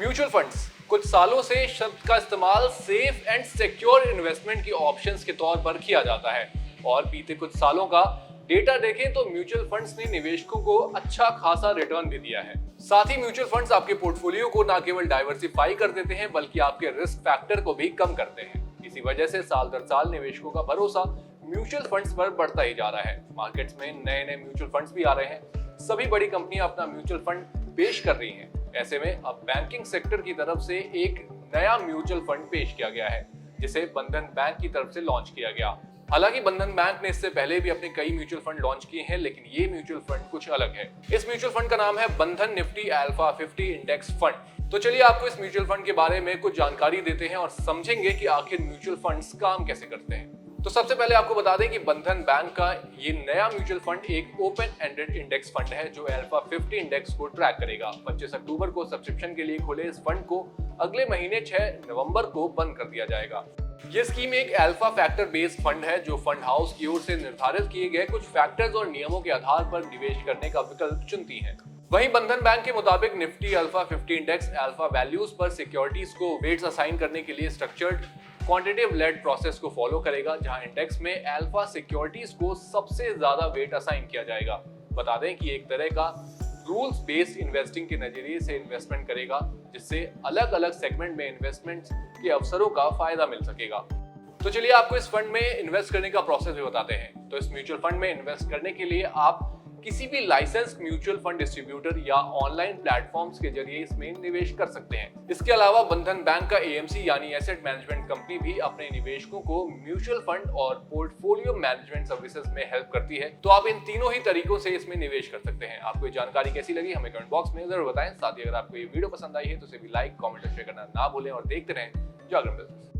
Mutual funds कुछ सालों से शब्द का इस्तेमाल सेफ एंड सिक्योर इन्वेस्टमेंट की ऑप्शंस के तौर पर किया जाता है और बीते कुछ सालों का डेटा देखें तो म्यूचुअल फंड्स ने निवेशकों को अच्छा खासा रिटर्न भी दिया है। साथ ही म्यूचुअल फंड्स आपके पोर्टफोलियो को न केवल डाइवर्सिफाई कर देते हैं बल्कि आपके रिस्क फैक्टर को भी कम करते हैं। इसी वजह से साल दर साल निवेशकों का भरोसा म्यूचुअल फंड्स पर बढ़ता ही जा रहा है। मार्केट्स में नए नए म्यूचुअल फंड्स भी आ रहे हैं। सभी बड़ी कंपनियां अपना म्यूचुअल फंड पेश कर रही हैं। ऐसे में अब बैंकिंग सेक्टर की तरफ से एक नया म्यूचुअल फंड पेश किया गया है जिसे बंधन बैंक की तरफ से लॉन्च किया गया। हालांकि बंधन बैंक ने इससे पहले भी अपने कई म्यूचुअल फंड लॉन्च किए हैं, लेकिन ये म्यूचुअल फंड कुछ अलग है। इस म्यूचुअल फंड का नाम है बंधन निफ्टी अल्फा 50 इंडेक्स फंड। तो चलिए आपको इस म्यूचुअल फंड के बारे में कुछ जानकारी देते हैं और समझेंगे कि आखिर म्यूचुअल फंड्स काम कैसे करते हैं। तो सबसे पहले आपको बता दें कि बंधन बैंक का ये नया म्यूचुअल फंड एक ओपन एंडेड इंडेक्स फंड है जो अल्फा 50 इंडेक्स को ट्रैक करेगा। 25 अक्टूबर को सब्सक्रिप्शन के लिए खुले इस फंड को अगले महीने 6 नवंबर को बंद कर दिया जाएगा। ये स्कीम एक अल्फा फैक्टर बेस्ड फंड है जो फंड हाउस की ओर से निर्धारित किए गए कुछ फैक्टर्स और नियमों के आधार पर निवेश करने का विकल्प चुनती है। वहीं बंधन बैंक के मुताबिक Nifty alpha 50 index alpha values पर सिक्योरिटीज को वेट्स असाइन करने के लिए स्ट्रक्चर्ड क्वांटिटेटिव लेड प्रोसेस को फॉलो करेगा, जहां इंडेक्स में अल्फा सिक्योरिटीज को सबसे ज्यादा वेट असाइन किया जाएगा। बता दें कि एक तरह का रूल्स बेस्ड इन्वेस्टिंग के नजरिए से इन्वेस्टमेंट करेगा जिससे अलग अलग सेगमेंट में इन्वेस्टमेंट के अवसरों का फायदा मिल सकेगा। तो चलिए आपको इस फंड में इन्वेस्ट करने का प्रोसेस भी बताते हैं। तो इस म्यूचुअल फंड में इन्वेस्ट करने के लिए आप किसी भी लाइसेंस म्यूचुअल फंड डिस्ट्रीब्यूटर या ऑनलाइन प्लेटफॉर्म्स के जरिए इसमें निवेश कर सकते हैं। इसके अलावा बंधन बैंक का एएमसी यानी एसेट मैनेजमेंट कंपनी भी अपने निवेशकों को म्यूचुअल फंड और पोर्टफोलियो मैनेजमेंट सर्विसेज में हेल्प करती है। तो आप इन तीनों ही तरीकों से इसमें निवेश कर सकते हैं। आपको ये जानकारी कैसी लगी हमें कमेंट बॉक्स में जरूर बताएं। साथ ही अगर आपको ये वीडियो पसंद आई है तो इसे भी लाइक, कमेंट और शेयर करना ना भूलें और देखते रहें जागरण बिजनेस।